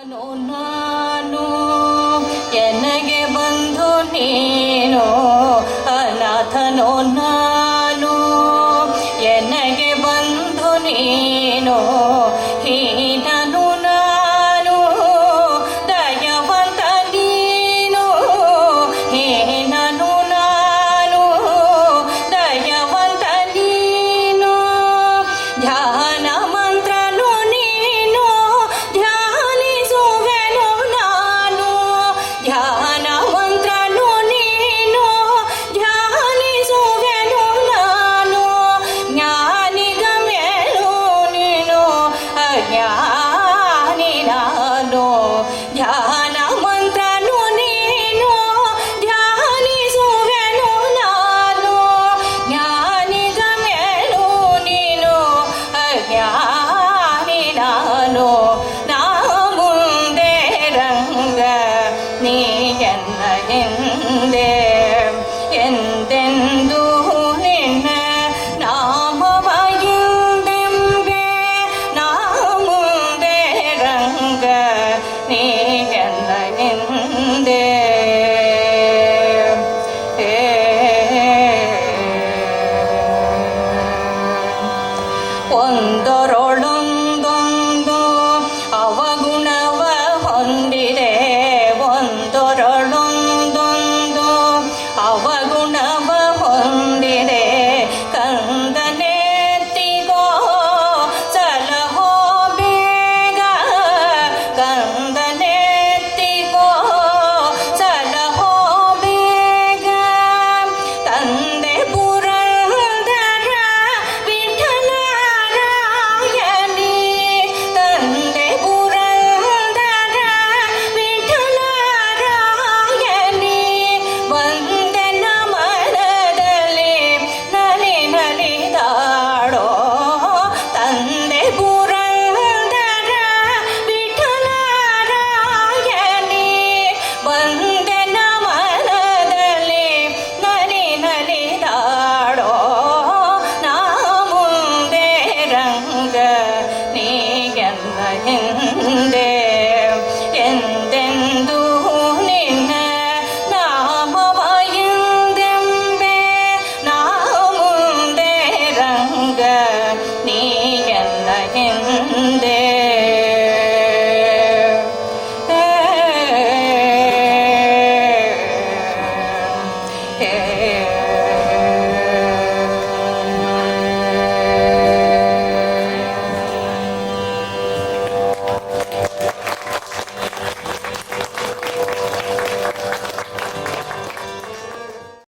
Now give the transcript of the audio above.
ನಾನು ಎನಗೆ ಬಂಧು ನೀನು ಅನಾಥನೋ ನಾನು ಎನಗೆ ಬಂಧು ನೀನು ಹೀನನು ನಾನು ದಯವಂತ ನೀನು ಹೀನನು ನಾನು ದಯವಂತ ನೀನು ಧ್ಯಾನ ಮಂತ್ರನು ನೀನು ಧ್ಯಾನಿಸುವೆನು ನಾನು ಧ್ಯಾನ ಮಂತ್ರನು ನೀನು ಧ್ಯಾನಿಸುವೆನು ನಾನು ಜ್ಞಾನಿಗಮೇನು ನೀನು ಅಜ್ಞಾನಿ ನಾನು ಧ್ಯಾನ ಮಂತ್ರನು ನೀನು ಧ್ಯಾನಿಸುವೆನು ನಾನು ಜ್ಞಾನಿಗಮೇನು ನೀನು ಅಜ್ಞಾನಿ ನಾನು ನಾ ಮುಂದೆ ರಂಗ ನೀ ಎನ್ನ ಹಿಂದೆ ಎಂದೆಂದೂ ನಿನ್ನ ನಾಮವ ಹಿಂದೆಂಬೆ ನಾ ಮುಂದೆ ರಂಗ ನೀ ಎನ್ನ ಹಿಂದೆ